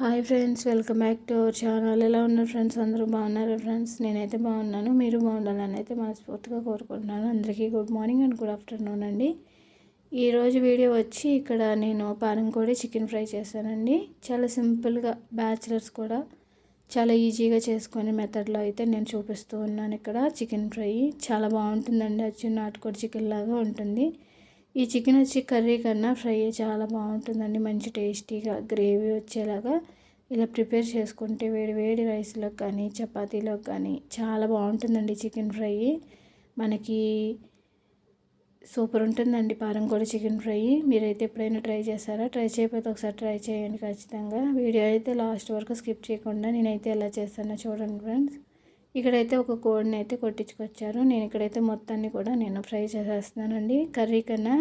Hi friends, welcome back to our channel. ఎలా ఉన్నారు friends? అందరూ బాగున్నారు ఫ్రెండ్స్? నేనైతే బాగున్నాను. మీరు బాగుండాలని అయితే మనస్ఫూర్తిగా కోరుకుంటున్నాను. అందరికీ good morning and good afternoon అండి. ఈరోజు వీడియో వచ్చి ఇక్కడ నేను పారం కోడి చికెన్ ఫ్రై చేశానండి. చాలా సింపుల్గా బ్యాచిలర్స్ కూడా చాలా ఈజీగా చేసుకునే మెథడ్లో అయితే నేను చూపిస్తూ ఉన్నాను. ఇక్కడ చికెన్ ఫ్రై చాలా బాగుంటుందండి. వచ్చి నాటుకోడి చికెన్ లాగా ఉంటుంది. ఈ చికెన్ వచ్చి కర్రీ కన్నా ఫ్రై చాలా బాగుంటుందండి. మంచి టేస్టీగా గ్రేవీ వచ్చేలాగా ఇలా ప్రిపేర్ చేసుకుంటే వేడి వేడి రైస్లోకి కానీ చపాతీలోకి కానీ చాలా బాగుంటుందండి. చికెన్ ఫ్రై మనకి సూపర్ ఉంటుందండి. పారం కూడా చికెన్ ఫ్రై మీరైతే ఎప్పుడైనా ట్రై చేశారా? ట్రై చేయకపోతే ఒకసారి ట్రై చేయండి ఖచ్చితంగా. వీడియో అయితే లాస్ట్ వరకు స్కిప్ చేయకుండా నేనైతే ఎలా చేస్తానో చూడండి ఫ్రెండ్స్. ఇక్కడైతే ఒక కోడిని అయితే కొట్టించుకొచ్చారు. నేను ఇక్కడైతే మొత్తాన్ని కూడా నేను ఫ్రై చేసేస్తున్నానండి. కర్రీ కన్నా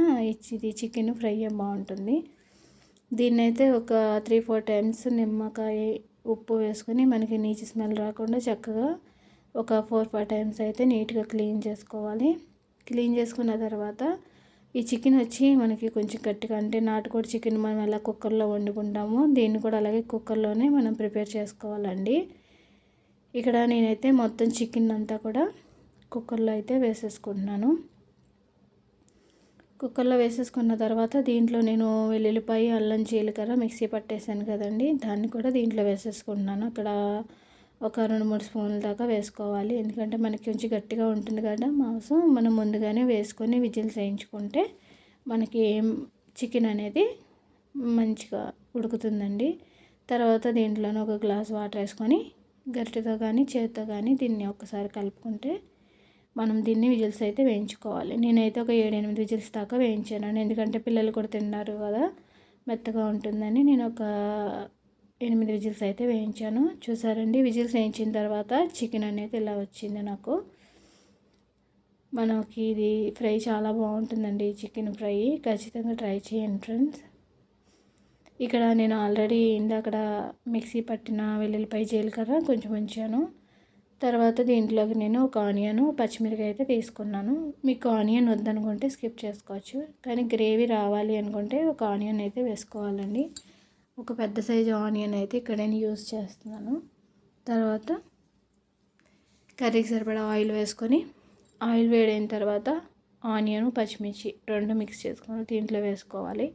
ఇది చికెన్ ఫ్రై బాగుంటుంది. దీన్నైతే ఒక 3-4 టైమ్స్ నిమ్మకాయ ఉప్పు వేసుకొని మనకి నీచు స్మెల్ రాకుండా చక్కగా ఒక 4-5 టైమ్స్ అయితే నీట్గా క్లీన్ చేసుకోవాలి. క్లీన్ చేసుకున్న తర్వాత ఈ చికెన్ వచ్చి మనకి కొంచెం గట్టిగా, అంటే నాటుకోడి చికెన్ మనం ఎలా కుక్కర్లో వండుకుంటామో దీన్ని కూడా అలాగే కుక్కర్లోనే మనం ప్రిపేర్ చేసుకోవాలండి. ఇక్కడ నేనైతే మొత్తం చికెన్ అంతా కూడా కుక్కర్లో అయితే వేసేసుకుంటున్నాను. కుక్కర్లో వేసేసుకున్న తర్వాత దీంట్లో నేను వెల్లుల్లిపాయ, అల్లం, జీలకర్ర మిక్సీ పట్టేసాను కదండి, దాన్ని కూడా దీంట్లో వేసేసుకుంటున్నాను. అక్కడ ఒక 2-3 స్పూన్ల దాకా వేసుకోవాలి. ఎందుకంటే మనకి కొంచెం గట్టిగా ఉంటుంది కదా మాంసం. మనం ముందుగానే వేసుకొని విజిల్స్ వేయించుకుంటే మనకి చికెన్ అనేది మంచిగా ఉడుకుతుందండి. తర్వాత దీంట్లోనే ఒక గ్లాస్ వాటర్ వేసుకొని గరిటెతో కానీ చేతితో కానీ దీన్ని ఒకసారి కలుపుకుంటే మనం దీన్ని విజిల్స్ అయితే వేయించుకోవాలి. నేనైతే ఒక 7-8 విజిల్స్ దాకా వేయించాను. ఎందుకంటే పిల్లలు కూడా తిన్నారు కదా, మెత్తగా ఉంటుందని నేను ఒక 8 విజిల్స్ అయితే వేయించాను. చూసారండి, విజిల్స్ వేయించిన తర్వాత చికెన్ అనేది ఇలా వచ్చింది నాకు. మనకి ఇది ఫ్రై చాలా బాగుంటుందండి. చికెన్ ఫ్రై ఖచ్చితంగా ట్రై చేయండి ఫ్రెండ్స్. ఇక్కడ నేను ఆల్రెడీ ఇందాకడ మిక్సీ పట్టిన వెల్లుల్లిపాయ, జీలకర్ర కొంచెం ఉంచాను. తర్వాత దీంట్లోకి నేను ఒక ఆనియన్, పచ్చిమిరకాయ అయితే తీసుకున్నాను. మీకు ఆనియన్ వద్దనుకుంటే స్కిప్ చేసుకోవచ్చు, కానీ గ్రేవీ రావాలి అనుకుంటే ఒక ఆనియన్ అయితే వేసుకోవాలండి. ఒక పెద్ద సైజు ఆనియన్ అయితే ఇక్కడ నేను యూజ్ చేస్తున్నాను. తర్వాత కర్రీకి సరిపడా ఆయిల్ వేసుకొని, ఆయిల్ వేడైన తర్వాత ఆనియన్, పచ్చిమిర్చి 2 మిక్స్ చేసుకొని దీంట్లో వేసుకోవాలి.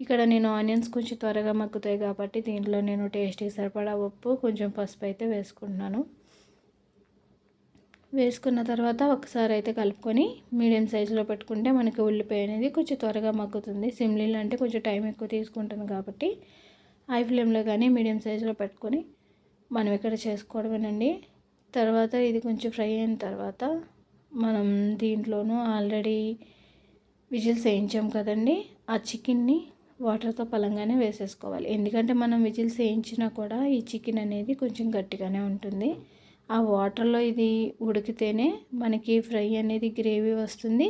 ఇక్కడ నేను ఆనియన్స్ కొంచెం త్వరగా మగ్గుతాయి కాబట్టి దీంట్లో నేను టేస్ట్కి సరిపడా ఉప్పు, కొంచెం పసుపు అయితే వేసుకుంటున్నాను. వేసుకున్న తర్వాత ఒకసారి అయితే కలుపుకొని మీడియం సైజులో పెట్టుకుంటే మనకి ఉల్లిపాయ అనేది కొంచెం త్వరగా మగ్గుతుంది. సిమ్లీలో అంటే కొంచెం టైం ఎక్కువ తీసుకుంటుంది కాబట్టి హై ఫ్లేమ్లో కానీ మీడియం సైజులో పెట్టుకొని మనం ఇక్కడ చేసుకోవడమేనండి. తర్వాత ఇది కొంచెం ఫ్రై అయిన తర్వాత మనం దీంట్లోనూ ఆల్రెడీ విజిల్స్ వేయించాం కదండి, ఆ చికెన్ని వాటర్తో పలంగానే వేసేసుకోవాలి. ఎందుకంటే మనం విజిల్స్ వేయించినా కూడా ఈ చికెన్ అనేది కొంచెం గట్టిగానే ఉంటుంది. ఆ వాటర్లో ఇది ఉడికితేనే మనకి ఫ్రై అనేది గ్రేవీ వస్తుంది,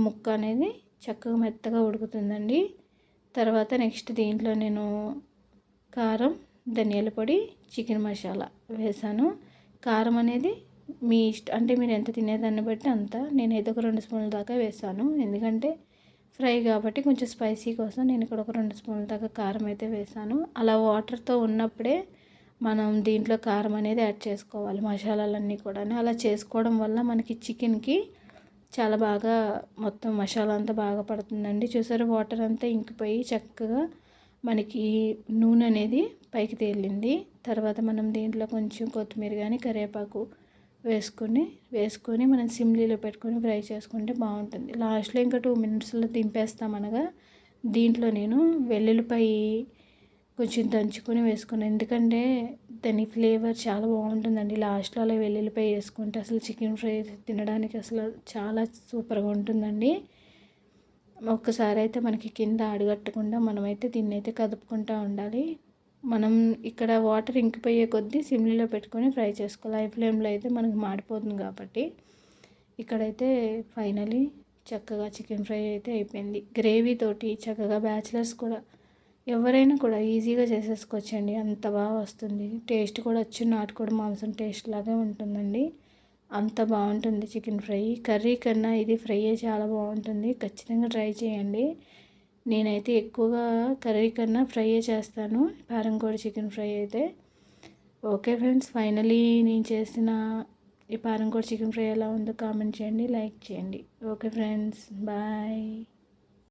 ముక్క అనేది చక్కగా మెత్తగా ఉడుకుతుందండి. తర్వాత నెక్స్ట్ దీంట్లో నేను కారం, ధనియాల పొడి, చికెన్ మసాలా వేసాను. కారం అనేది మీ ఇష్టం, అంటే మీరు ఎంత తినేదాన్ని బట్టి అంత. నేనైతే ఒక 2 స్పూన్ల దాకా వేసాను. ఎందుకంటే ఫ్రై కాబట్టి కొంచెం స్పైసీ కోసం నేను ఇక్కడ ఒక 2 స్పూన్ల దాకా కారం అయితే వేసాను. అలా వాటర్తో ఉన్నప్పుడే మనం దీంట్లో కారం అనేది యాడ్ చేసుకోవాలి, మసాలాలన్నీ కూడా. అలా చేసుకోవడం వల్ల మనకి చికెన్కి చాలా బాగా మొత్తం మసాలా అంతా బాగా పడుతుందండి. చూసారు, వాటర్ అంతా ఇంకిపోయి చక్కగా మనకి నూనె అనేది పైకి తేలింది. తర్వాత మనం దీంట్లో కొంచెం కొత్తిమీర కానీ కరివేపాకు వేసుకొని మనం సిమ్లీలో పెట్టుకొని ఫ్రై చేసుకుంటే బాగుంటుంది. లాస్ట్లో ఇంకా 2 మినిట్స్లో దింపేస్తామనగా దీంట్లో నేను వెల్లుల్లిపాయ కొంచెం దంచుకొని వేసుకున్నాను. ఎందుకంటే దాని ఫ్లేవర్ చాలా బాగుంటుందండి. లాస్ట్లో అలా వెల్లుల్లిపాయ వేసుకుంటే అసలు చికెన్ ఫ్రై తినడానికి అసలు చాలా సూపర్గా ఉంటుందండి. ఒక్కసారి అయితే మనకి కింద అడుగట్టకుండా మనమైతే దీన్ని అయితే కదుపుకుంటూ ఉండాలి. మనం ఇక్కడ వాటర్ ఇంకిపోయే కొద్దీ సిమ్లీలో పెట్టుకొని ఫ్రై చేసుకోవాలి. హై ఫ్లేమ్లో అయితే మనకి మాడిపోతుంది కాబట్టి. ఇక్కడైతే ఫైనలీ చక్కగా చికెన్ ఫ్రై అయితే అయిపోయింది. గ్రేవీ తోటి చక్కగా బ్యాచిలర్స్ కూడా ఎవరైనా కూడా ఈజీగా చేసేసుకోవచ్చండి. అంత బాగా వస్తుంది. టేస్ట్ కూడా వచ్చి నాటుకోడి మాంసం టేస్ట్ లాగే ఉంటుందండి. అంత బాగుంటుంది చికెన్ ఫ్రై. కర్రీ కన్నా ఇది ఫ్రై చాలా బాగుంటుంది. ఖచ్చితంగా ట్రై చేయండి. నేనైతే ఎక్కువగా కర్రీ కన్నా ఫ్రైయే చేస్తాను, పారంకోడి చికెన్ ఫ్రై అయితే. ఓకే ఫ్రెండ్స్, ఫైనలీ నేను చేసిన ఈ పారంకోడి చికెన్ ఫ్రై ఎలా ఉందో కామెంట్ చేయండి, లైక్ చేయండి. Okay friends, bye.